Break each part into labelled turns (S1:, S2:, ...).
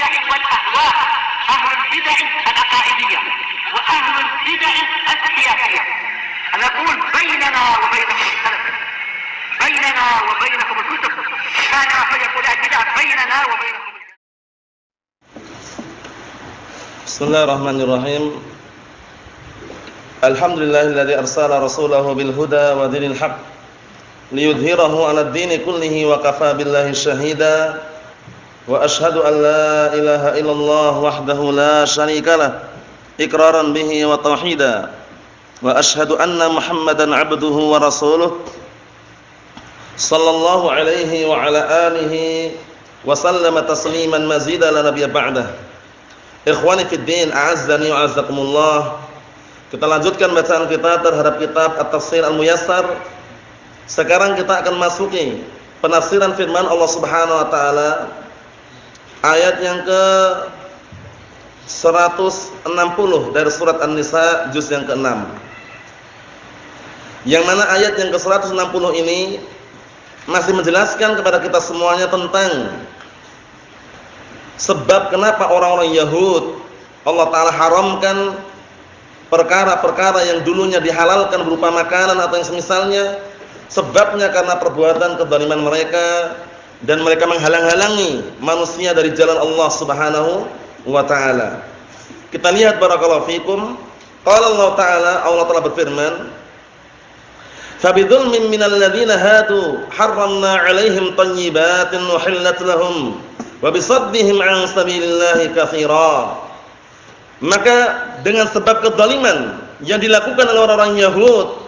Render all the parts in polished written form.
S1: البدع والأهواء، أهل البدع العقائدية وأهل البدع السياسية. نقول بيننا وبينكم السلف، بيننا وبينكم الكتب، كان فيقول البدع بيننا وبينكم.
S2: Bismillahirrahmanirrahim. Alhamdulillahilladzi arsala rasulahu bil huda wa dinil haqq liyudhhirahu 'alad dini kullihi wa kafaa billahi shahida. Wa asyhadu an la ilaha illallah wahdahu la syarikalah iqraran bihi wa tauhida. Wa asyhadu anna Muhammadan 'abduhu wa rasuluh sallallahu alaihi wa ala alihi wa sallama tasliman mazida la nabiyya ba'dah. Ikhwani fid din, a'azzani wa a'azzakumullah. Kita lanjutkan bacaan kita terhadap kitab At-Tafsir Al-Muyassar. Sekarang kita akan masuki penafsiran firman Allah Subhanahu wa taala ayat yang ke 160 dari surat An-Nisa juz yang ke-6. Yang mana ayat yang ke 160 ini masih menjelaskan kepada kita semuanya tentang sebab kenapa orang-orang Yahud Allah Ta'ala haramkan perkara-perkara yang dulunya dihalalkan berupa makanan atau yang semisalnya. Sebabnya karena perbuatan kezaliman mereka, dan mereka menghalang-halangi manusia dari jalan Allah Subhanahu wa Ta'ala. Kita lihat barakallahu fikum. Qala Allah Ta'ala, Allah Ta'ala berfirman, "Fabidzulmin minal ladzina hadu harramna 'alaihim thayyibatin uhillat lahum wa bisaddihim 'an sabilillahi katsira." Maka dengan sebab kezaliman yang dilakukan oleh orang-orang Yahud,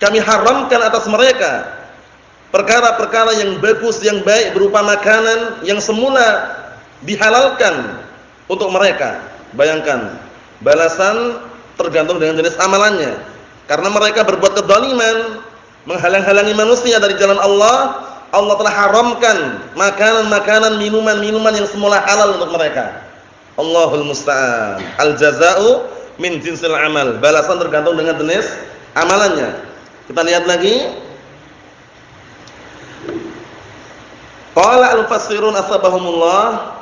S2: kami haramkan atas mereka perkara-perkara yang bagus, yang baik berupa makanan yang semula dihalalkan untuk mereka. Bayangkan, balasan tergantung dengan jenis amalannya. Karena mereka berbuat kezaliman, menghalang-halangi manusia dari jalan Allah, Allah telah haramkan makanan-makanan, minuman-minuman yang semula halal untuk mereka. Allahul musta'an. Al-jaza'u min jinsil amal. Balasan tergantung dengan jenis amalannya. Kita lihat lagi. Qala al-mufassirun asbahumullah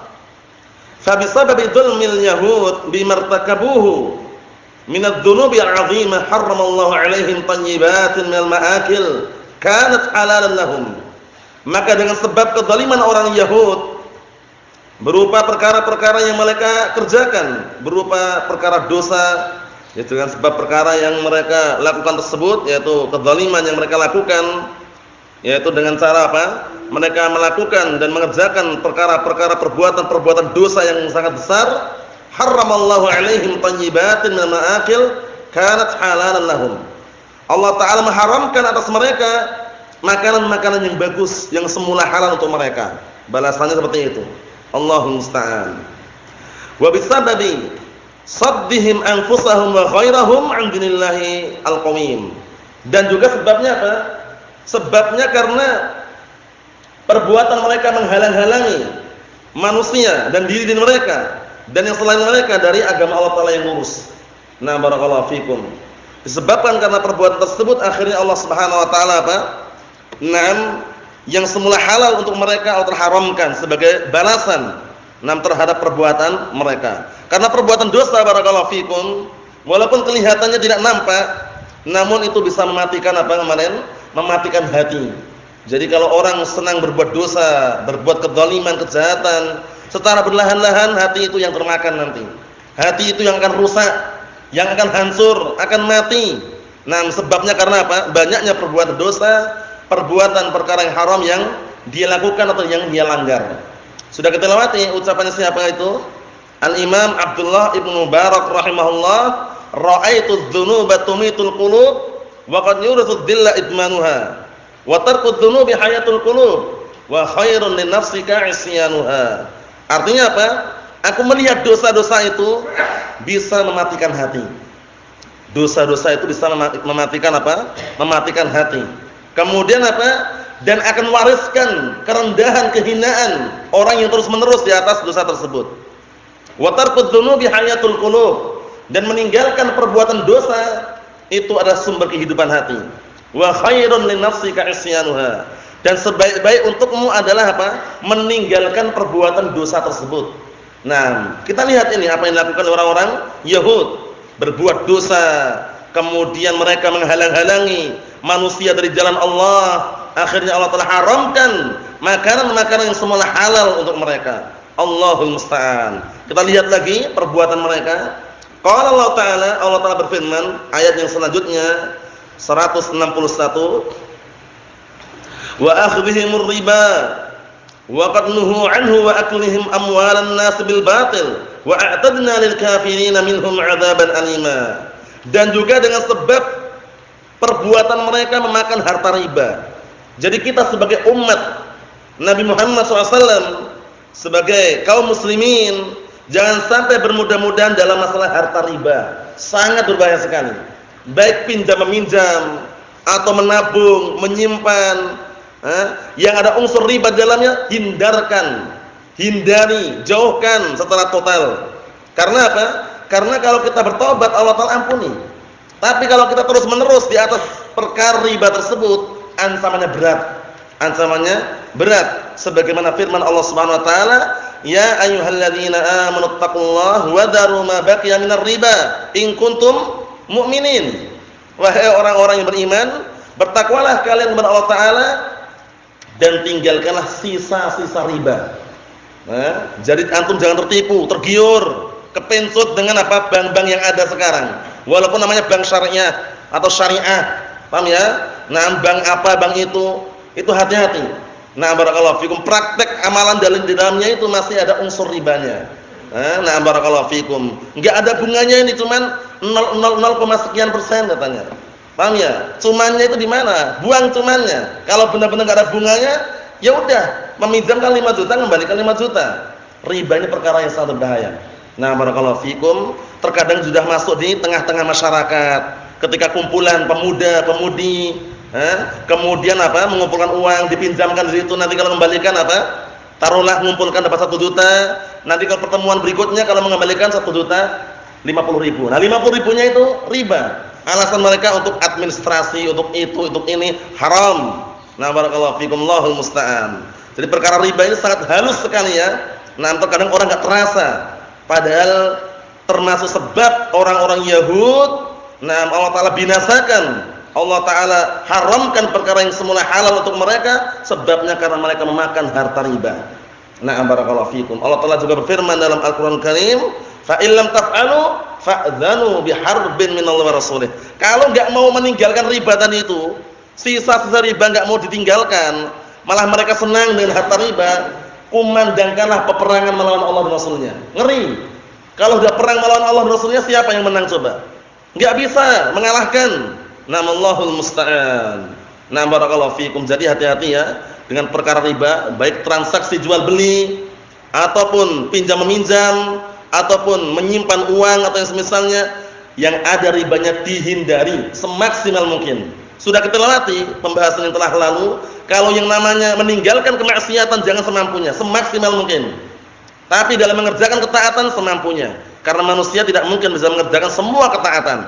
S2: fa bisababi dzulmil yahud bimartakabuhu min adz-dzunubi al-'azimah harramallahu 'alaihim thayyibatin minal ma'akil kanat halalan lahum. Maka dengan sebab kezaliman orang Yahud berupa perkara-perkara yang mereka kerjakan, berupa perkara dosa, yaitu dengan sebab perkara yang mereka lakukan tersebut, yaitu kezaliman yang mereka lakukan, yaitu dengan cara apa? Mereka melakukan dan mengerjakan perkara-perkara perbuatan-perbuatan dosa yang sangat besar. Harramallahu 'alaihim thayyibatin minal ma'akil kanat halalan lahum. Allah Ta'ala mengharamkan atas mereka makanan-makanan yang bagus yang semula halal untuk mereka. Balasannya seperti itu. Allahul musta'an. Wa bisababi saddihim anfusahum wa ghairahum 'an dinillahi al-qawim. Dan juga sebabnya apa? Sebabnya karena perbuatan mereka menghalang-halangi manusia dan diri mereka dan yang selain mereka dari agama Allah Ta'ala yang lurus. Nah, barakallahu fikum. Disebabkan karena perbuatan tersebut akhirnya Allah Subhanahu wa taala apa? Yang semula halal untuk mereka Allah haramkan sebagai balasan terhadap perbuatan mereka. Karena perbuatan dosa barakallahu fikum, walaupun kelihatannya tidak nampak, namun itu bisa mematikan apa kemarin? Mematikan hati. Jadi kalau orang senang berbuat dosa, berbuat kezaliman, kejahatan, secara perlahan-lahan hati itu yang termakan nanti. Hati itu yang akan rusak, yang akan hancur, akan mati. Nah, sebabnya karena apa? Banyaknya perbuatan dosa, perbuatan perkara yang haram yang dia lakukan atau yang dia langgar. Sudah kita lewati ucapannya siapa itu? Al-Imam Abdullah Ibn Mubarak rahimahullah, "Ra'aitu dzunuba tumitul qulub wa qad yurithu dhilla idmanuha wa tarku dzunubi hayatul qulub wa khairun lin nafsika isyanuha." Artinya apa? Aku melihat dosa-dosa itu bisa mematikan hati. Dosa-dosa itu bisa mematikan apa? Mematikan hati. Kemudian apa? Dan akan wariskan kerendahan, kehinaan orang yang terus-menerus di atas dosa tersebut. Wa tarku dzunubi hayatul qulub, dan meninggalkan perbuatan dosa itu adalah sumber kehidupan hati. Wa khairun lin nafsika isyanuha, dan sebaik-baik untukmu adalah apa? Meninggalkan perbuatan dosa tersebut. Nah, kita lihat ini apa yang dilakukan oleh orang-orang Yahud, berbuat dosa, kemudian mereka menghalang-halangi manusia dari jalan Allah. Akhirnya Allah telah haramkan makanan-makanan yang semula halal untuk mereka. Allahul musta'an. Kita lihat lagi perbuatan mereka. Qala Allah Ta'ala berfirman, ayat yang selanjutnya 161, wa akhdhihimur riba wa qad nuhu anhu wa aklihim amwalan nas bil batil wa a'tadna lil kafirin minhum 'adzaban alima. Dan juga dengan sebab perbuatan mereka memakan harta riba. Jadi kita sebagai umat Nabi Muhammad SAW, sebagai kaum muslimin, jangan sampai bermudah-mudahan dalam masalah harta riba. Sangat berbahaya sekali. Baik pinjam meminjam atau menabung, menyimpan, yang ada unsur riba dalamnya, hindarkan, hindari, jauhkan secara total. Karena apa? Karena kalau kita bertobat Allah Ta'ala ampuni. Tapi kalau kita terus menerus di atas perkara riba tersebut, ancamannya berat. Ancamannya berat. Sebagaimana firman Allah Subhanahu wa taala, "Ya ayyuhalladzina amanu taqullaha wa dharu ma baqiya minar riba in kuntum mu'minin." Wahai orang-orang yang beriman, bertakwalah kalian kepada Allah Ta'ala dan tinggalkanlah sisa-sisa riba. Jadi antum jangan tertipu, tergiur, kepencut dengan apa bank-bank yang ada sekarang. Walaupun namanya bank syariah atau syariah, paham ya? Nah, bank apa, bank itu hati-hati. Nah, barakallahu fikum, praktek amalan di dalamnya itu masih ada unsur ribanya. Nah, barakallahu fikum. Enggak ada bunganya, ini cuman 0,0 sekian persen katanya. Paham ya? Cumannya itu di mana? Buang cumannya. Kalau benar-benar enggak ada bunganya, ya udah, meminjamkan 5 juta, kembalikan 5 juta. Ribanya perkara yang sangat berbahaya. Nah, barakallahu fikum, terkadang sudah masuk di tengah-tengah masyarakat. Ketika kumpulan pemuda-pemudi, kemudian apa? Mengumpulkan uang, dipinjamkan di situ, nanti kalau kembalikan apa? Taruhlah mengumpulkan dapat 1 juta, nanti kalau pertemuan berikutnya kalau mengembalikan 1.050.000. Nah, 50.000-nya itu riba. Alasan mereka untuk administrasi, untuk itu, untuk ini haram. Nah, barakallahu fikum, Allahul musta'an. Jadi perkara riba ini sangat halus sekali ya. Nah, terkadang orang enggak terasa. Padahal termasuk sebab orang-orang Yahud, nah Allah Ta'ala binasakan, Allah Ta'ala haramkan perkara yang semula halal untuk mereka, sebabnya karena mereka memakan harta riba. Nah, barakallahu fikum. Allah Ta'ala juga berfirman dalam Al-Qur'an Karim, fa illam taf'alu fa'dzanu biharbin minallahi wa rasulih. Kalau enggak mau meninggalkan riba tadi itu, sisa-sisa riba enggak mau ditinggalkan, malah mereka senang dengan harta riba, kumandangkanlah peperangan melawan Allah dan Rasulnya. Ngeri. Kalau sudah perang melawan Allah dan Rasulnya, siapa yang menang coba? Enggak bisa mengalahkan. Namallahul musta'an. Nah, barakallahu fikum. Jadi hati-hati ya dengan perkara riba, baik transaksi jual beli ataupun pinjam meminjam ataupun menyimpan uang atau yang semisalnya, yang ada ribanya dihindari semaksimal mungkin. Sudah kita lewati pembahasan yang telah lalu, kalau yang namanya meninggalkan kemaksiatan jangan semampunya, semaksimal mungkin. Tapi dalam mengerjakan ketaatan semampunya. Karena manusia tidak mungkin bisa mengerjakan semua ketaatan.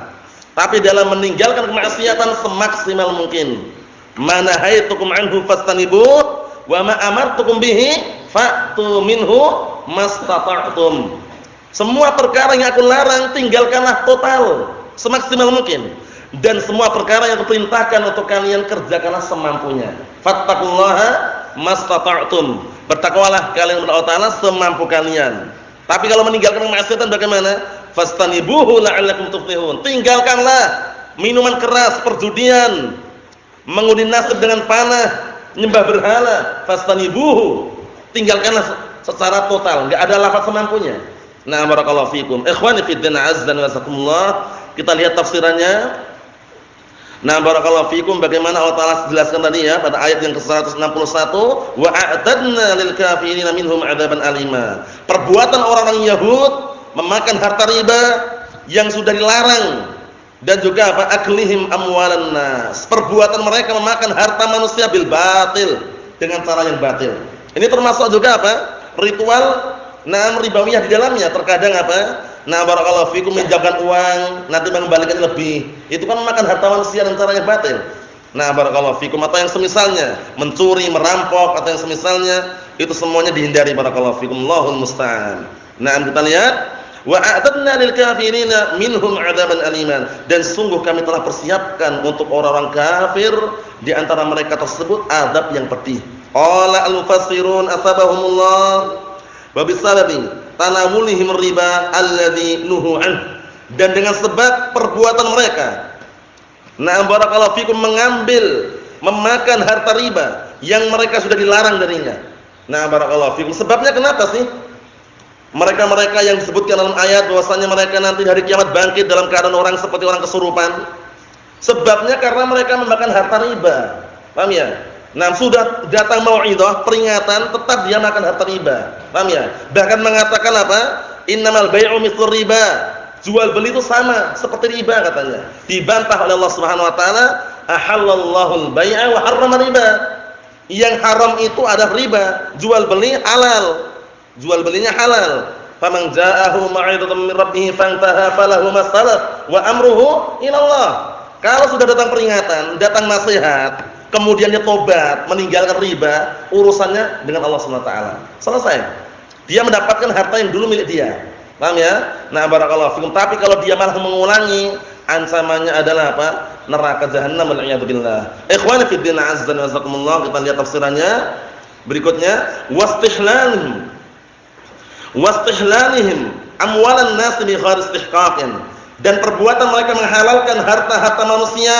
S2: Tapi dalam meninggalkan kemaksiatan semaksimal mungkin. Ma nahaitukum anhu fastanibuh wa ma amartukum bihi fa'tu minhu mastata'tum. Semua perkara yang aku larang tinggalkanlah total, semaksimal mungkin. Dan semua perkara yang kuperintahkan untuk kalian kerjakanlah semampunya. Fattaqullaha mastata'tum. Bertakwalah kalian kepada Allah Ta'ala semampu kalian. Tapi kalau meninggalkan kemaksiatan bagaimana? Fastanibuhu la'allakum tuflihun. Tinggalkanlah minuman keras, perjudian, mengundi nasib dengan panah, nyembah berhala. Fastanibuhu. Tinggalkanlah secara total, enggak ada lafaz semampunya. Nah, barakallahu fikum. Ikhwani fid din, azza wa jazakumullah. Kita lihat tafsirannya. Nah, barakallahu fikum, bagaimana Allah Ta'ala jelaskan tadi ya pada ayat yang ke-161, wa a'tadna lil kafirin minhum 'adzaban alima. Perbuatan orang-orang Yahud memakan harta riba yang sudah dilarang, dan juga apa? Aklihim amwalan nas. Perbuatan mereka memakan harta manusia bil batil, dengan cara yang batil. Ini termasuk juga apa? Ritual ribawiyah di dalamnya. Terkadang apa? Nah, barakallahu fikum, menjamkan uang, nanti mengembalikan lebih. Itu kan memakan harta manusia dan cara yang batil. Nah, barakallahu fikum, atau yang semisalnya, mencuri, merampok atau yang semisalnya, itu semuanya dihindari, barakallahu fikum. Allahul musta'an. Nah, kita lihat wa a'tadna lil kafirina minhum 'adzaban aliman, dan sungguh kami telah persiapkan untuk orang-orang kafir di antara mereka tersebut azab yang pedih. Qala al-mufassirun asabahumullah wa bisababi tanawulihim riba alladzi nuhu an, dan dengan sebab perbuatan mereka, na'am barakallahu fikum, mengambil memakan harta riba yang mereka sudah dilarang darinya. Nah, barakallahu fikum, sebabnya kenapa sih? Mereka-mereka yang disebutkan dalam ayat bahwasanya mereka nanti hari kiamat bangkit dalam keadaan orang seperti orang kesurupan. Sebabnya karena mereka memakan harta riba. Paham ya? Nah, sudah datang mau'idhah, peringatan, tetap dia makan harta riba. Paham ya? Bahkan mengatakan apa? Innamal bai'u mithlur riba. Jual beli itu sama seperti riba katanya. Dibantah oleh Allah Subhanahu wa taala, ahallallahu al-bai'a wa harrama riba. Yang haram itu adalah riba, jual beli halal. Jual belinya halal. Faman ja'ahu mau'izatun min rabbih fantaha falahu ma salaf wa amruhu ila Allah. Kalau sudah datang peringatan, datang nasihat, kemudian dia tobat, meninggalkan riba, urusannya dengan Allah Subhanahu wa taala. Selesai. Dia mendapatkan harta yang dulu milik dia. Paham ya? Nah, barakallahu fikum. Tapi kalau dia malah mengulangi, ancamannya adalah apa? Neraka jahanam wal iyad billah. Ikhwani fid din, azza wa jazakumullah. Kita lihat tafsirannya berikutnya, wastihlalihim amwalan nas bi ghairi istihqaqin, dan perbuatan mereka menghalalkan harta-harta manusia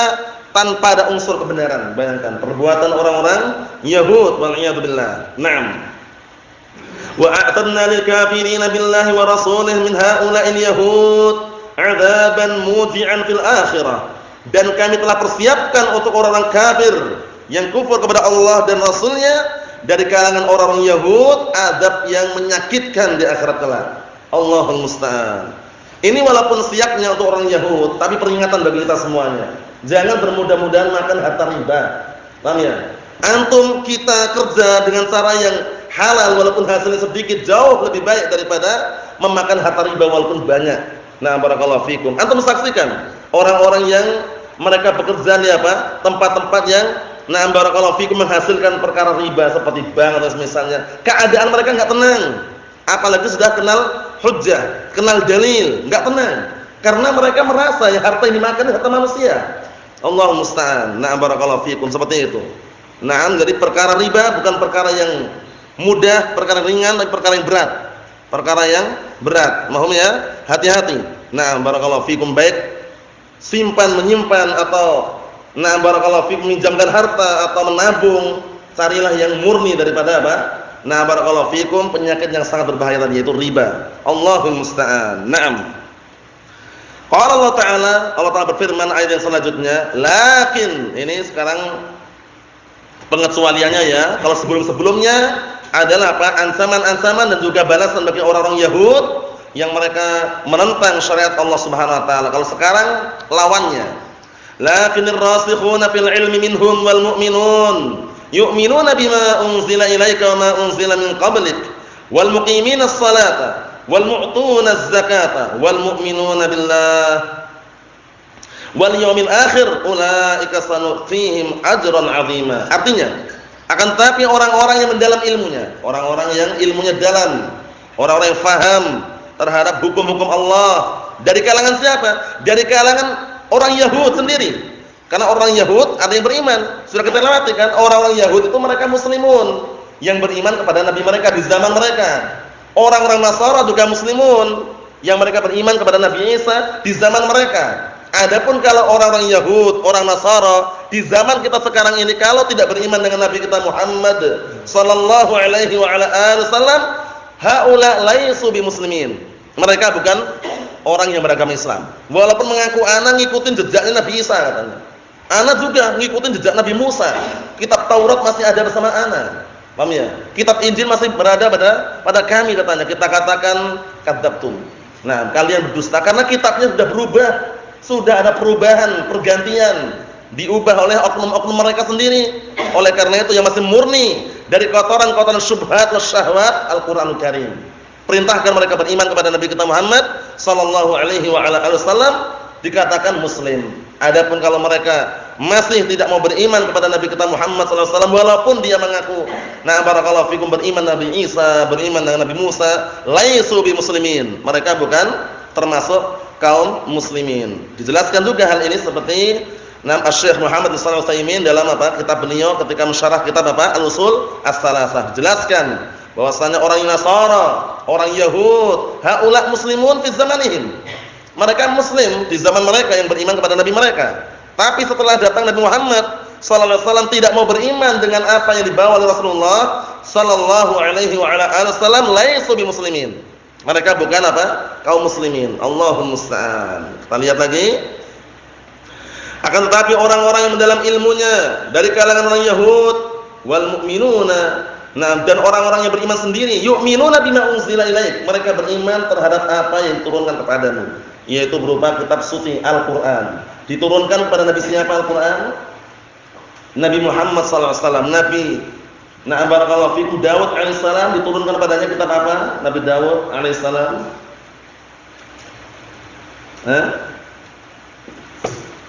S2: tanpa ada unsur kebenaran. Bayangkan perbuatan orang-orang Yahud wal iyad billah. Naam. Wa a'tadna lil kafirina billahi wa rasulih min haula'il yahud 'adzaban muji'an fil akhirah, dan kami telah persiapkan untuk orang-orang kafir yang kufur kepada Allah dan Rasulnya dari kalangan orang-orang Yahud azab yang menyakitkan di akhirat kelak. Allahul musta'an. Ini walaupun siapnya untuk orang Yahud, tapi peringatan bagi kita semuanya. Jangan bermudah-mudahan makan harta riba. Paham ya? Antum kita kerja dengan cara yang halal walaupun hasilnya sedikit, jauh lebih baik daripada memakan harta riba walaupun banyak. Nah, barakallahu fikum. Antum saksikan orang-orang yang mereka bekerja di apa? Tempat-tempat yang na'am barakallahu fikum menghasilkan perkara riba seperti bank atau misalnya. Keadaan mereka enggak tenang. Apalagi sudah kenal hujjah, kenal dalil, enggak tenang. Karena mereka merasa ya harta yang dimakan harta manusia. Allahu musta'an. Na'am barakallahu fikum, seperti itu. Na'am, jadi perkara riba bukan perkara yang mudah, perkara ringan, tapi perkara yang berat. Perkara yang berat. Mohon ya, hati-hati. Na'am barakallahu fikum, baik simpan, menyimpan atau nah barakallahu fikum meminjamkan harta atau menabung, carilah yang murni daripada apa? Nah barakallahu fikum, penyakit yang sangat berbahaya tadi yaitu riba. Allahul musta'an. Naam. Qala Allah Ta'ala berfirman ayat yang selanjutnya, lakin ini sekarang pengecualiannya ya. Kalau sebelum-sebelumnya adalah apa? Ancaman-ancaman dan juga balasan bagi orang-orang Yahud yang mereka menentang syariat Allah Subhanahu wa taala. Kalau sekarang lawannya, lakinir rasikhuna fil ilmi minhum wal mu'minun yu'minuna bima unzila ilaika wa ma unzila min qablik wal muqimina as-salata wal mu'tuna az-zakata wal mu'minuna billah wal yawmil akhir ulaika sanu'tihim ajran 'azima. Artinya, akan tapi orang-orang yang mendalam ilmunya, orang-orang yang ilmunya dalam, orang-orang yang faham terhadap hukum-hukum Allah, dari kalangan siapa? Dari kalangan orang Yahud sendiri. Karena orang Yahud ada yang beriman. Sudah kita lewati kan, orang-orang Yahud itu mereka muslimun yang beriman kepada nabi mereka di zaman mereka. Orang-orang Nasara juga muslimun yang mereka beriman kepada Nabi Isa di zaman mereka. Adapun kalau orang-orang Yahud, orang Nasara di zaman kita sekarang ini kalau tidak beriman dengan Nabi kita Muhammad sallallahu alaihi wa ala alihi wasallam, haula laisu bimuslimin. Mereka bukan orang yang beragama Islam. Walaupun mengaku anak ngikutin jejaknya Nabi Isa katanya. Anak juga ngikutin jejak Nabi Musa. Kitab Taurat masih ada bersama anak. Paham ya? Kitab Injil masih berada pada kami katanya. Kita katakan kadzabtum. Nah, kalian berdusta karena kitabnya sudah berubah. Sudah ada perubahan, pergantian, diubah oleh oknum-oknum mereka sendiri. Oleh karena itu yang masih murni dari kotoran-kotoran syubhat dan syahwat Al-Qur'anul Karim. Perintahkan mereka beriman kepada Nabi kita Muhammad sallallahu alaihi wa ala alihi wasallam, dikatakan muslim. Adapun kalau mereka masih tidak mau beriman kepada Nabi kita Muhammad SAW walaupun dia mengaku barakallahu fikum beriman Nabi Isa, beriman dengan Nabi Musa, laisu bi muslimin. Mereka bukan termasuk kaum muslimin. Dijelaskan juga hal ini seperti Asy-Syaikh Muhammad bin Shalih Al-Utsaimin dalam kitab beliau ketika mensyarah kitab Al-Usul As-Salasah. Dijelaskan bahwasanya orang Nasara, orang Yahud, haula muslimun fi zamanihim. Mereka muslim di zaman mereka yang beriman kepada nabi mereka. Tapi setelah datang Nabi Muhammad sallallahu alaihi wasallam tidak mau beriman dengan apa yang dibawa oleh Rasulullah sallallahu alaihi wasallam, laisu bi muslimin. Mereka bukan kaum muslimin. Allahumma musta'an. Kita lihat lagi. Akan tetapi orang-orang yang mendalam ilmunya dari kalangan orang Yahud wal mu'minuna, dan orang-orang yang beriman sendiri, yu'minuna bima unzila ilaik, mereka beriman terhadap apa yang diturunkan kepadamu, yaitu berupa kitab suci Al-Qur'an. Diturunkan kepada Nabi siapa Al-Qur'an? Nabi Muhammad sallallahu alaihi wasallam. Nabi barakallahu fikum Daud alaihissalam, diturunkan kepadanya kitab apa? Nabi Daud alaihissalam.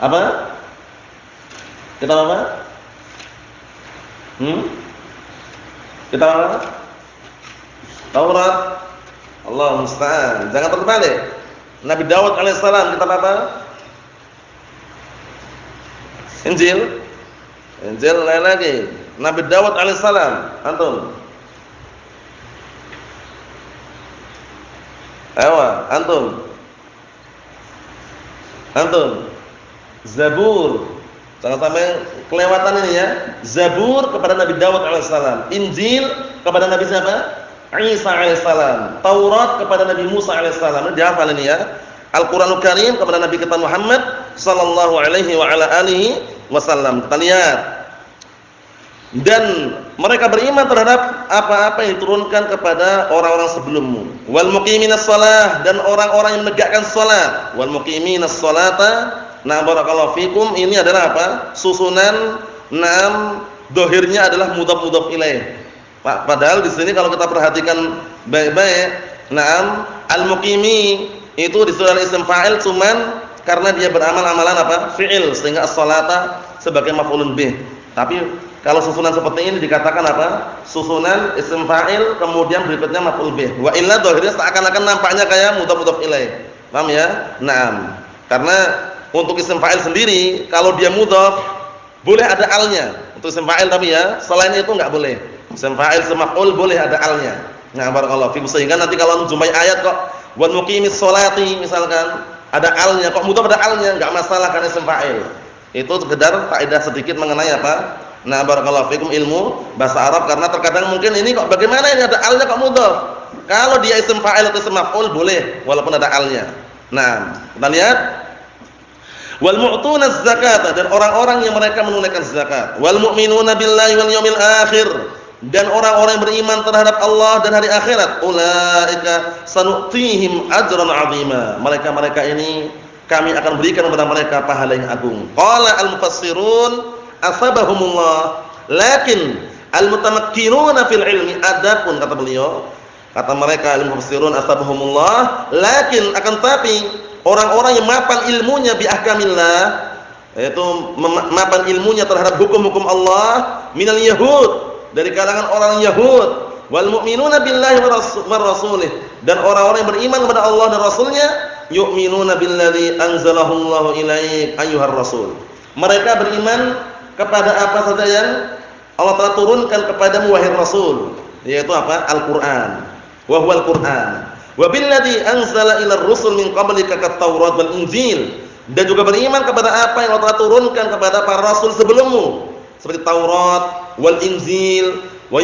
S2: Apa? Kitab apa? Kitab apa? Taurat. Allah musta'an. Jangan terbalik. Nabi Daud alaihissalam kitab apa? Injil. Injil lain lagi. Nabi Daud alaihissalam. Antum. Ayo, antum. Zabur. Jangan sampai kelewatan ini ya. Zabur kepada Nabi Daud alaihissalam. Injil kepada Nabi siapa? Isa alaihissalam. Taurat kepada Nabi Musa alaihissalam. Ini dihafal ini ya. Al-Qur'anul Karim kepada Nabi kita Muhammad sallallahu alaihi wa ala alihi wasallam. Kita lihat. Dan mereka beriman terhadap apa-apa yang diturunkan kepada orang-orang sebelummu. Wal muqiminas shalah, dan orang-orang yang menegakkan salat. Wal muqiminas shalata. Barakallahu fikum, ini adalah apa? Susunan dohirnya adalah mudhaf ilaih. Padahal di sini kalau kita perhatikan baik-baik, al-muqimi itu disuruh isim fa'il cuman karena dia beramal amalan fi'il, sehingga as-shalata sebagai maf'ulun bih. Tapi kalau susunan seperti ini dikatakan susunan isim fa'il kemudian berikutnya maf'ul bih. Wa illa dohirnya seakan-akan nampaknya kayak mudhaf ilaih. Paham ya? Karena untuk isim fa'il sendiri kalau dia mudhaf boleh ada alnya untuk isim fa'il, tapi ya selain itu enggak boleh. Isim fa'il semaf'ul boleh ada alnya. Barakallahu fikum, sehingga nanti kalau menjumpai ayat kok wan muqimis sholati misalkan ada alnya, kok mudhaf ada alnya, enggak masalah karena isim fa'il. Itu sekedar faedah sedikit mengenai barakallahu fikum ilmu bahasa Arab, karena terkadang mungkin ini kok bagaimana ini ada alnya kok mudhaf. Kalau dia isim fa'il atau isim maf'ul boleh walaupun ada alnya. Kita lihat. Wal mu'tunaz zakata, dan orang-orang yang mereka menunaikan zakat. Wal mu'minuna billahi wal yaumil akhir, dan orang-orang yang beriman terhadap Allah dan hari akhirat. Ulaika sanu'tihim ajran 'azima. Mereka ini kami akan berikan kepada mereka pahala yang agung. Qala al-mufassirun asabahumullah, lakin al-mutamakkinuna fil ilmi, adapun kata beliau, kata mereka al-mufassirun asabahumullah, lakin akan tapi orang-orang yang mapan ilmunya bi ahkamillah, yaitu mapan ilmunya terhadap hukum-hukum Allah, minal yahud, dari kalangan orang Yahud, wal mu'minuna billahi wa rasulih, dan orang-orang yang beriman kepada Allah dan Rasulnya, yu'minuna billadzi anzalahu Allahu ilaik ayyuhar rasul. Mereka beriman kepada apa saja yang Allah telah turunkan kepadamu wahai Rasul, yaitu Al-Qur'an. Wa huwal Qur'an. Wa billadzi anzala ilar rusul min qablika kat-Taurat wal Injil, dan juga beriman kepada apa yang Allah telah turunkan kepada para rasul sebelummu seperti Taurat wal Injil wa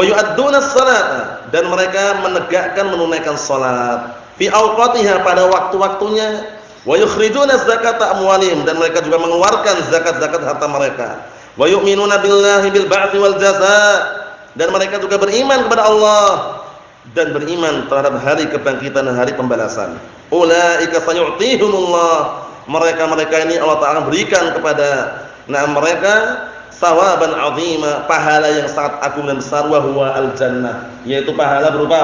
S2: yu'adduna as-salata, dan mereka menegakkan menunaikan salat fi awqatiha, pada waktu-waktunya, wa yukhrijuna zakata amwalihim, dan mereka juga mengeluarkan zakat-zakat harta mereka, wa yu'minuna billahi bil ba'tsi wal jazaa, dan mereka juga beriman kepada Allah dan beriman terhadap hari kebangkitan dan hari pembalasan. Ulaika sayu'tihumullah, mereka ini Allah Ta'ala berikan kepada mereka sawaban 'azima, pahala yang sangat agung dan besar, wa huwa al-jannah, yaitu pahala berupa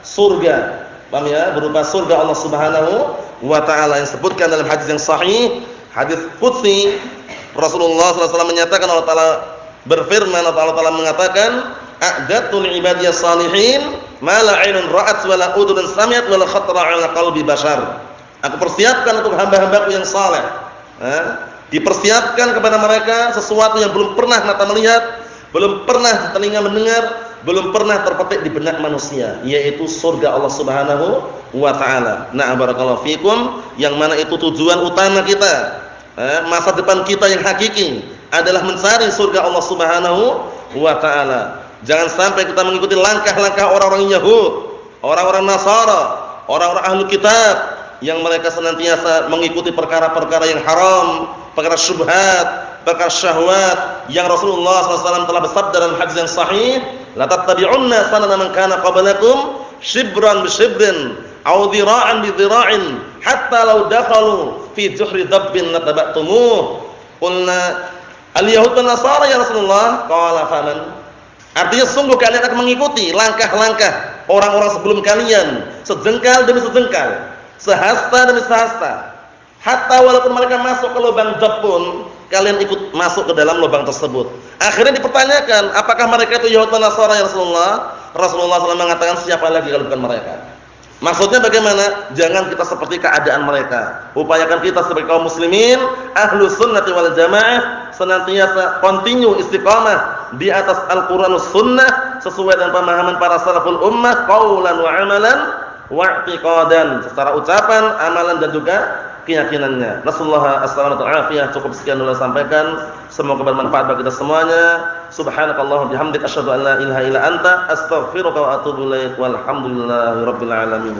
S2: surga. Paham ya? Berupa surga Allah Subhanahu wa ta'ala yang disebutkan dalam hadis yang sahih Hadis qudsi Rasulullah SAW menyatakan, Allah Ta'ala berfirman, Allah Ta'ala mengatakan, a'dadtu li ibadiyas salihin ma la 'ainun ra'at wa la udhunun sami'at wa la khatara 'ala qalbi bashar. Aku persiapkan untuk hamba-hambaku yang saleh. Dipersiapkan kepada mereka sesuatu yang belum pernah mata melihat, belum pernah telinga mendengar, belum pernah terpetik di benak manusia, yaitu surga Allah Subhanahu wa Ta'ala. Nah, barakallahu fikum, yang mana itu tujuan utama kita. Masa depan kita yang hakiki adalah mencari surga Allah Subhanahu wa Ta'ala. Jangan sampai kita mengikuti langkah-langkah orang-orang Yahud, orang-orang Nasara, orang-orang ahlu kitab yang mereka senantiasa mengikuti perkara-perkara yang haram, perkara syubhat, perkara syahwat, yang Rasulullah SAW telah bersabda dalam hadis yang sahih, la tattabi'unna sanana man kana qablakum shibran bi shibrin aw dhira'an bi dhira'in hatta law dakhalu fi juhri dabbin lataba'tumuh. Qulna al-yahud wan nasara ya Rasulullah, qala faman. Artinya sungguh kalian akan mengikuti langkah-langkah orang-orang sebelum kalian, sejengkal demi sejengkal, sehasta demi sehasta. Hatta walaupun mereka masuk ke lubang dab pun, kalian ikut masuk ke dalam lubang tersebut. Akhirnya dipertanyakan, apakah mereka itu Yahud dan Nasara ya Rasulullah? Rasulullah SAW mengatakan, siapa lagi kalau bukan mereka? Maksudnya bagaimana? Jangan kita seperti keadaan mereka. Upayakan kita sebagai kaum muslimin, ahlu sunnati wal jamaah, senantiasa continue istiqamah di atas Al-Quran sunnah, sesuai dengan pemahaman para salaful ummah, qaulan wa amalan wa i'tiqadan, secara ucapan, amalan dan juga keyakinannya. Nasallahu as-salamata wal afiyah. Cukup sekian dulu sampaikan. Semoga bermanfaat bagi kita semuanya. Subhanakallahumma bihamdika asyhadu an la ilaha illa anta astaghfiruka wa atubu ilaik. Walhamdulillahirabbil alamin.